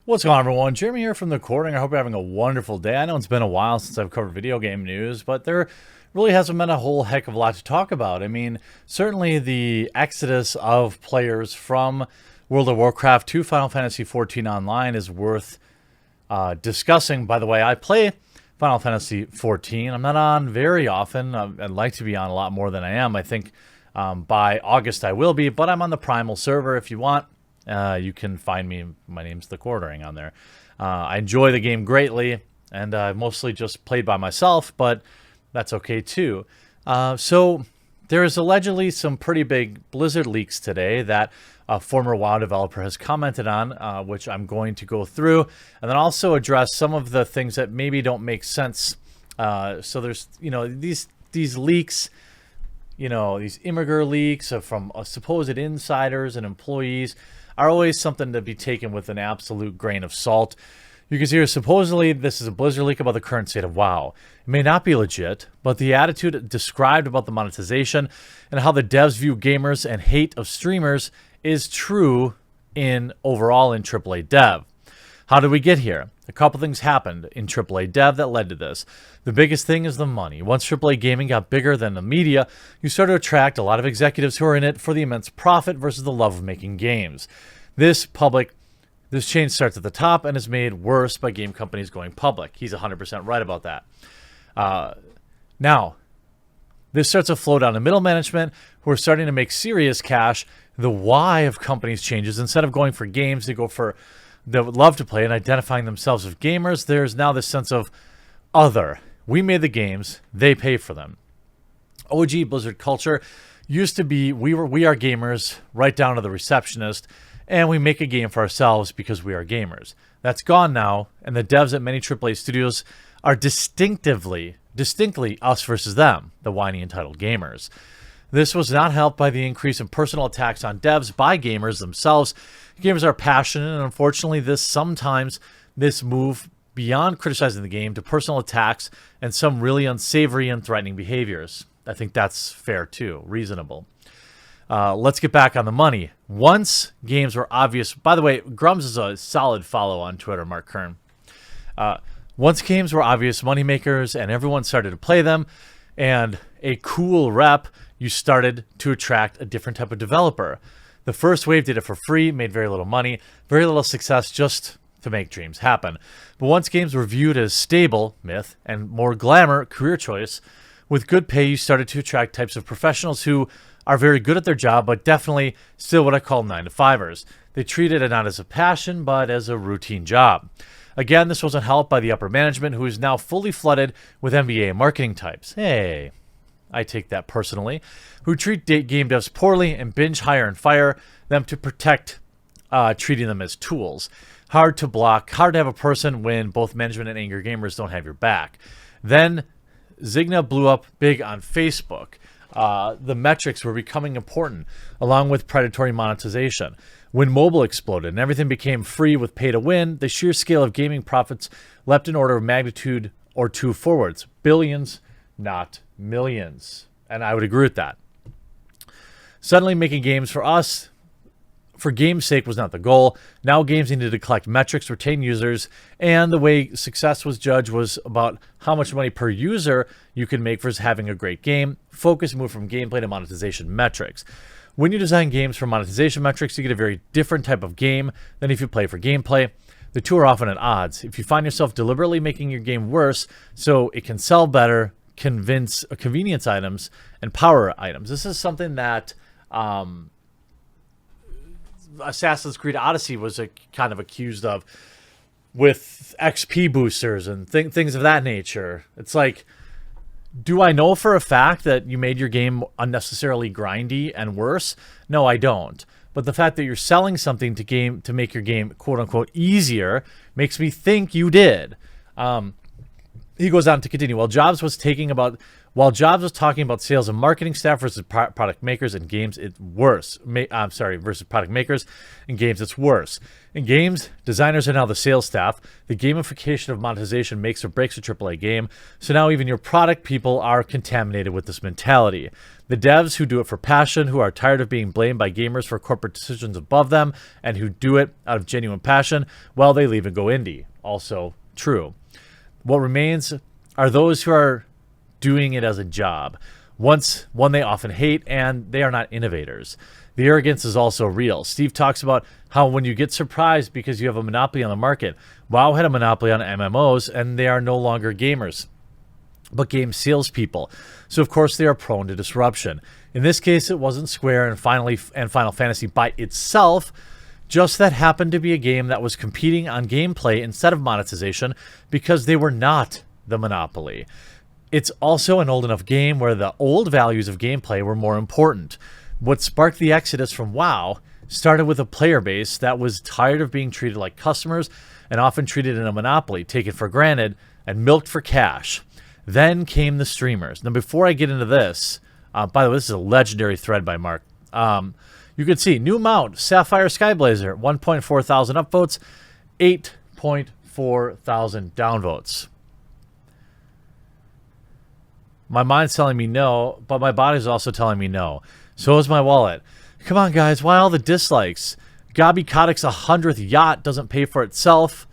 What's going on, everyone? Jeremy here from The Recording. I hope you're having a wonderful day. I know it's been a while since I've covered video game news, but there really hasn't been a whole heck of a lot to talk about. I mean, certainly the exodus of players from World of Warcraft to Final Fantasy XIV Online is worth discussing. By the way, I play Final Fantasy XIV. I'm not on very often. I'd like to be on a lot more than I am. I think by August I will be, but I'm on the Primal server if you want. You can find me. My name's The Quartering on there. I enjoy the game greatly, and I've mostly just played by myself, but that's okay too. So there's allegedly some pretty big Blizzard leaks today that a former WoW developer has commented on, which I'm going to go through, and then also address some of the things that maybe don't make sense. So there's, these leaks, these Imgur leaks from supposed insiders and employees are always something to be taken with an absolute grain of salt. You can see here, supposedly this is a Blizzard leak about the current state of WoW. It may not be legit, but the attitude described about the monetization and how the devs view gamers and hate of streamers is true overall in AAA dev. How did we get here? A couple things happened in AAA dev that led to this. The biggest thing is the money. Once AAA gaming got bigger than the media, you started to attract a lot of executives who are in it for the immense profit versus the love of making games. This change starts at the top and is made worse by game companies going public. He's 100% right about that. Now, this starts to flow down to middle management who are starting to make serious cash. The why of companies changes. Instead of going for games, they go for that would love to play and identifying themselves as gamers. There's now this sense of other. We made the games, they pay for them. OG Blizzard culture used to be we are gamers right down to the receptionist, and we make a game for ourselves because we are gamers. That's gone now, and the devs at many AAA studios are distinctly us versus them, the whiny entitled gamers. This was not helped by the increase in personal attacks on devs by gamers themselves. Gamers are passionate, and unfortunately, this move beyond criticizing the game to personal attacks and some really unsavory and threatening behaviors. I think that's fair too, reasonable. Let's get back on the money. Once games were obvious, by the way, Grums is a solid follow on Twitter, Mark Kern. Once games were obvious moneymakers and everyone started to play them, and a cool rep, you started to attract a different type of developer. The first wave did it for free, made very little money, very little success, just to make dreams happen. But once games were viewed as stable, myth, and more glamour, career choice, with good pay, you started to attract types of professionals who are very good at their job, but definitely still what I call 9-to-5ers. They treated it not as a passion, but as a routine job. Again, this wasn't helped by the upper management, who is now fully flooded with MBA marketing types. Hey, I take that personally, who treat game devs poorly and binge hire and fire them to protect, treating them as tools. Hard to block, hard to have a person when both management and angry gamers don't have your back. Then Zigna blew up big on Facebook. The metrics were becoming important, along with predatory monetization. When mobile exploded and everything became free with pay to win, the sheer scale of gaming profits leapt an order of magnitude or two forwards. Billions, not millions. And I would agree with that. Suddenly making games for us, for game's sake, was not the goal. Now games needed to collect metrics, retain users, and the way success was judged was about how much money per user you can make versus having a great game. Focus moved from gameplay to monetization metrics. When you design games for monetization metrics, you get a very different type of game than if you play for gameplay. The two are often at odds. If you find yourself deliberately making your game worse so it can sell better, convenience items, and power items. This is something that Assassin's Creed Odyssey was kind of accused of with XP boosters and things of that nature. It's like, do I know for a fact that you made your game unnecessarily grindy and worse? No, I don't. But the fact that you're selling something to make your game quote unquote easier makes me think you did. He goes on to continue. While Jobs was talking about sales and marketing staff versus product makers in games, it's worse. Versus product makers in games, it's worse. In games, designers are now the sales staff. The gamification of monetization makes or breaks a AAA game. So now even your product people are contaminated with this mentality. The devs who do it for passion, who are tired of being blamed by gamers for corporate decisions above them, and who do it out of genuine passion, well, they leave and go indie. Also true. What remains are those who are doing it as a job. One they often hate, and they are not innovators. The arrogance is also real. Steve talks about how when you get surprised because you have a monopoly on the market, WoW had a monopoly on MMOs, and they are no longer gamers, but game salespeople. So of course they are prone to disruption. In this case, it wasn't Square and Final Fantasy by itself, just that happened to be a game that was competing on gameplay instead of monetization because they were not the monopoly. It's also an old enough game where the old values of gameplay were more important. What sparked the exodus from WoW started with a player base that was tired of being treated like customers and often treated in a monopoly, taken for granted, and milked for cash. Then came the streamers. Now, before I get into this, by the way, this is a legendary thread by Mark. You can see new mount, Sapphire Skyblazer, 1.4 thousand upvotes, 8.4 thousand downvotes. My mind's telling me no, but my body's also telling me no. So is my wallet. Come on, guys, why all the dislikes? Gabi Kotick's 100th yacht doesn't pay for itself.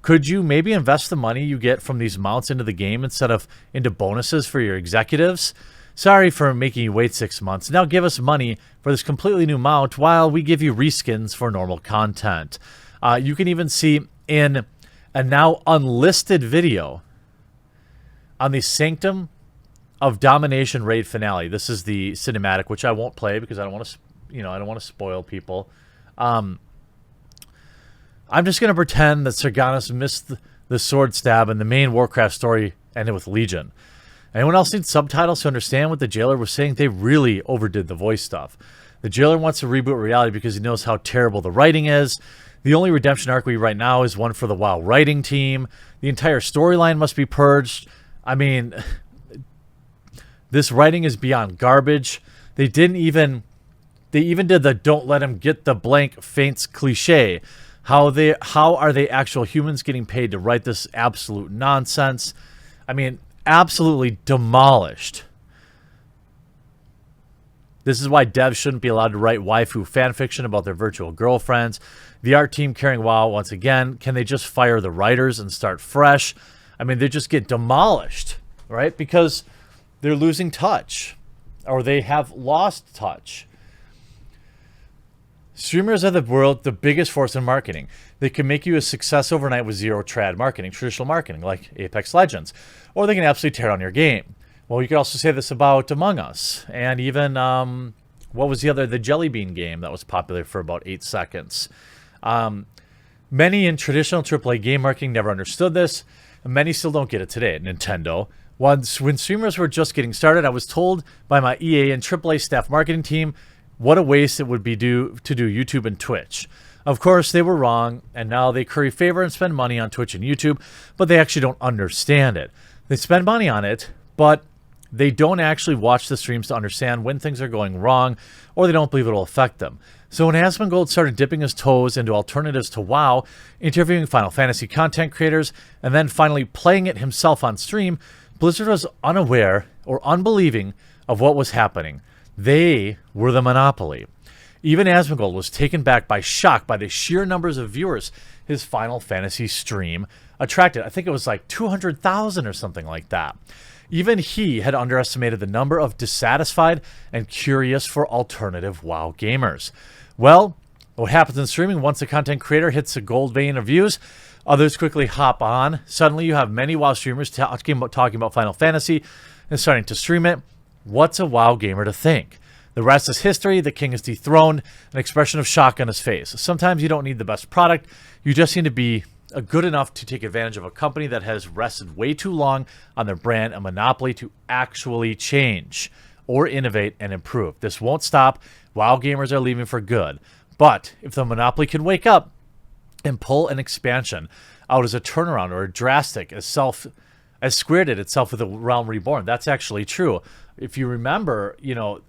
Could you maybe invest the money you get from these mounts into the game instead of into bonuses for your executives? Sorry for making you wait 6 months. Now give us money for this completely new mount while we give you reskins for normal content. You can even see in a now unlisted video on the Sanctum of Domination raid finale. This is the cinematic, which I won't play because I don't want to, I don't want to spoil people. I'm just going to pretend that Sirganis missed the sword stab and the main Warcraft story ended with Legion. Anyone else need subtitles to understand what the jailer was saying? They really overdid the voice stuff. The jailer wants to reboot reality because he knows how terrible the writing is. The only redemption arc we right now is one for the WoW writing team. The entire storyline must be purged. I mean, this writing is beyond garbage. They even did the "don't let him get the blank feints" cliche. How are they actual humans getting paid to write this absolute nonsense? I mean, absolutely demolished. This is why devs shouldn't be allowed to write waifu fanfiction about their virtual girlfriends. The art team carrying WoW, once again, can they just fire the writers and start fresh? I mean, they just get demolished, right? Because they're losing touch, or they have lost touch. Streamers are the biggest force in marketing. They can make you a success overnight with zero trad marketing, traditional marketing, like Apex Legends. Or they can absolutely tear down your game. Well, you could also say this about Among Us. And even, what was the Jelly Bean game that was popular for about 8 seconds. Many in traditional AAA game marketing never understood this. And many still don't get it today at Nintendo. When streamers were just getting started, I was told by my EA and AAA staff marketing team what a waste it would be to do YouTube and Twitch. Of course, they were wrong, and now they curry favor and spend money on Twitch and YouTube, but they actually don't understand it. They spend money on it, but they don't actually watch the streams to understand when things are going wrong, or they don't believe it will affect them. So when Asmongold started dipping his toes into alternatives to WoW, interviewing Final Fantasy content creators, and then finally playing it himself on stream, Blizzard was unaware or unbelieving of what was happening. They were the monopoly. Even Asmongold was taken back by shock by the sheer numbers of viewers his Final Fantasy stream attracted. I think it was like 200,000 or something like that. Even he had underestimated the number of dissatisfied and curious for alternative WoW gamers. Well, what happens in streaming once a content creator hits a gold vein of views, others quickly hop on. Suddenly you have many WoW streamers talking about Final Fantasy and starting to stream it. What's a WoW gamer to think? The rest is history. The king is dethroned. An expression of shock on his face. Sometimes you don't need the best product. You just need to be good enough to take advantage of a company that has rested way too long on their brand and monopoly to actually change or innovate and improve. This won't stop. WoW gamers are leaving for good. But if the monopoly can wake up and pull an expansion out as a turnaround or a drastic as as Square did itself with the Realm Reborn. That's actually true. If you remember,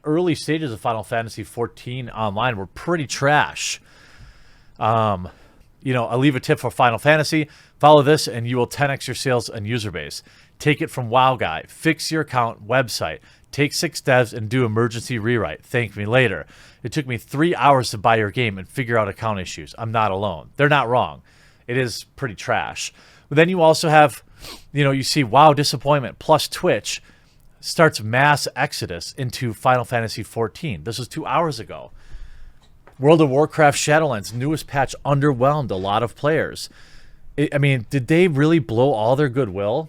early stages of Final Fantasy 14 online were pretty trash. I'll leave a tip for Final Fantasy. Follow this and you will 10x your sales and user base. Take it from WoW Guy. Fix your account website. Take 6 devs and do emergency rewrite. Thank me later. It took me 3 hours to buy your game and figure out account issues. I'm not alone. They're not wrong. It is pretty trash. But then you also have, you see WoW disappointment plus Twitch starts mass exodus into Final Fantasy 14. This was 2 hours ago. World of Warcraft Shadowlands newest patch underwhelmed a lot of players. Did they really blow all their goodwill?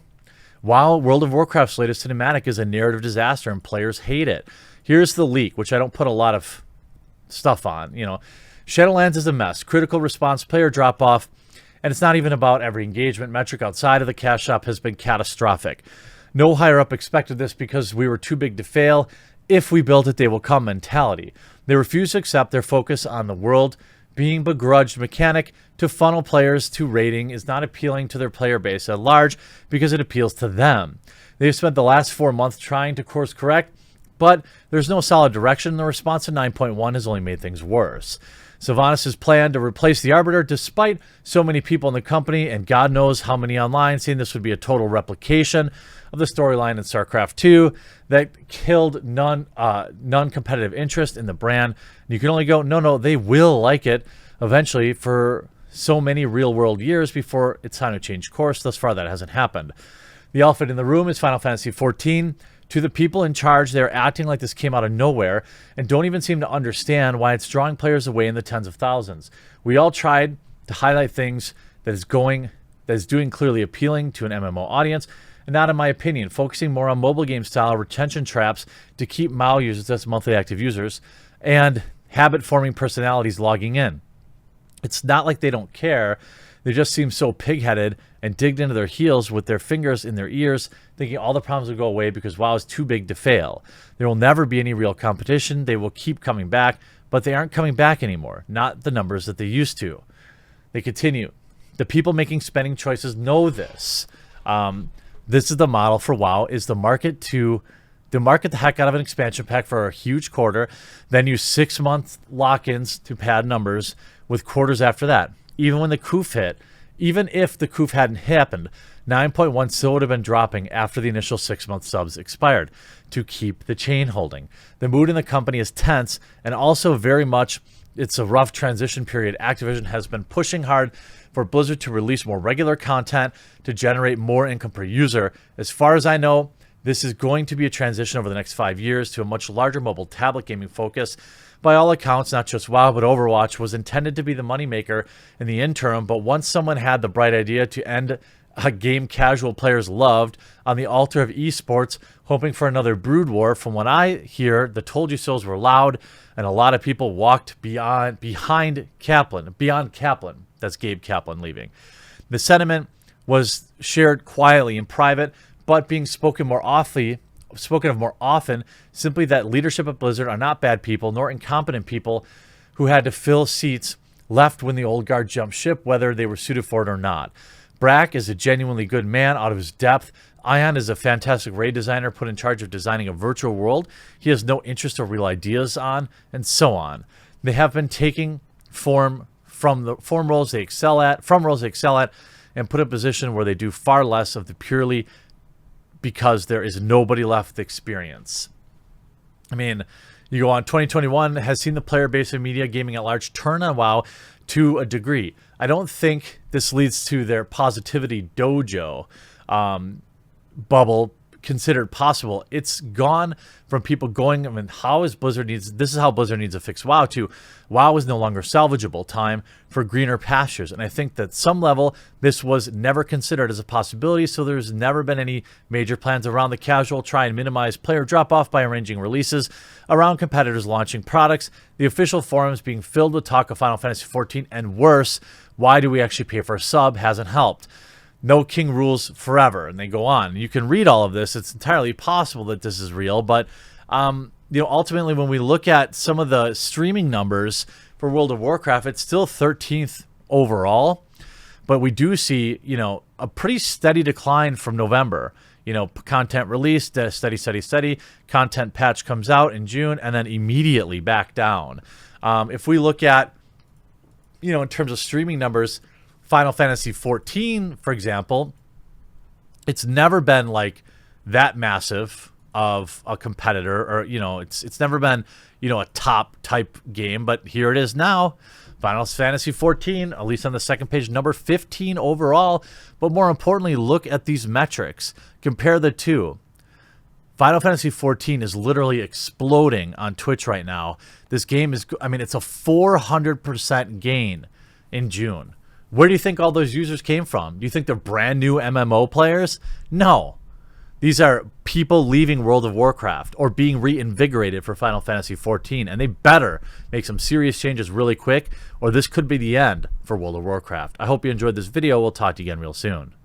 While World of Warcraft's latest cinematic is a narrative disaster and players hate it. Here's the leak, which I don't put a lot of stuff on. Shadowlands is a mess. Critical response, player drop-off, and it's not even about every engagement metric outside of the cash shop has been catastrophic. No higher up expected this because we were too big to fail. If we build it, they will come mentality. They refuse to accept their focus on the world being begrudged mechanic to funnel players to rating is not appealing to their player base at large because it appeals to them. They've spent the last 4 months trying to course correct, but there's no solid direction. The response to 9.1 has only made things worse. Sylvanas' plan to replace the Arbiter, despite so many people in the company and God knows how many online saying this would be a total replication of the storyline in StarCraft 2 that killed non-competitive interest in the brand. You can only go, no, they will like it eventually for so many real-world years before it's time to change course. Thus far, that hasn't happened. The elephant in the room is Final Fantasy 14. To the people in charge, they're acting like this came out of nowhere and don't even seem to understand why it's drawing players away in the tens of thousands. We all tried to highlight things that is doing clearly appealing to an MMO audience, and not in my opinion, focusing more on mobile game style retention traps to keep MAU users, that's monthly active users, and habit-forming personalities logging in. It's not like they don't care. They just seem so pig-headed and digged into their heels with their fingers in their ears, thinking all the problems will go away because WoW is too big to fail. There will never be any real competition. They will keep coming back, but they aren't coming back anymore. Not the numbers that they used to. They continue. The people making spending choices know this. This is the model for WoW, is the market the heck out of an expansion pack for a huge quarter, then use 6-month lock-ins to pad numbers with quarters after that. Even when the COOF hit, even if the COOF hadn't happened, 9.1 still would have been dropping after the initial 6-month subs expired to keep the chain holding. The mood in the company is tense and also very much it's a rough transition period. Activision has been pushing hard for Blizzard to release more regular content to generate more income per user. As far as I know, this is going to be a transition over the next 5 years to a much larger mobile tablet gaming focus. By all accounts, not just WoW, but Overwatch was intended to be the moneymaker in the interim, but once someone had the bright idea to end a game casual players loved on the altar of esports, hoping for another brood war, from what I hear, the told you so's were loud, and a lot of people walked beyond Kaplan. That's Gabe Kaplan leaving. The sentiment was shared quietly in private, but being spoken of more often, simply that leadership at Blizzard are not bad people, nor incompetent people who had to fill seats left when the old guard jumped ship, whether they were suited for it or not. Brack is a genuinely good man out of his depth. Ion is a fantastic raid designer put in charge of designing a virtual world he has no interest or real ideas on, and so on. They have been taking form from the roles they excel at, and put in a position where they do far less of the purely because there is nobody left the experience. You go on, 2021 has seen the player base of media gaming at large turn on WoW to a degree. I don't think this leads to their positivity dojo bubble considered possible. It's gone from people going, this is how Blizzard needs to fix WoW, to WoW is no longer salvageable, time for greener pastures. And I think that some level, this was never considered as a possibility, so there's never been any major plans around the casual try and minimize player drop-off by arranging releases around competitors launching products, the official forums being filled with talk of Final Fantasy XIV, and worse, why do we actually pay for a sub hasn't helped. No king rules forever, and they go on. You can read all of this. It's entirely possible that this is real, but ultimately, when we look at some of the streaming numbers for World of Warcraft, it's still 13th overall. But we do see, a pretty steady decline from November. Content released, steady. Content patch comes out in June, and then immediately back down. If we look at, in terms of streaming numbers, Final Fantasy 14, for example, it's never been like that massive of a competitor, or it's never been a top type game, but here it is now. Final Fantasy 14, at least on the second page, number 15 overall. But more importantly, look at these metrics. Compare the two. Final Fantasy 14 is literally exploding on Twitch right now. This game is, it's a 400% gain in June. Where do you think all those users came from? Do you think they're brand new MMO players? No. These are people leaving World of Warcraft or being reinvigorated for Final Fantasy 14, and they better make some serious changes really quick, or this could be the end for World of Warcraft. I hope you enjoyed this video. We'll talk to you again real soon.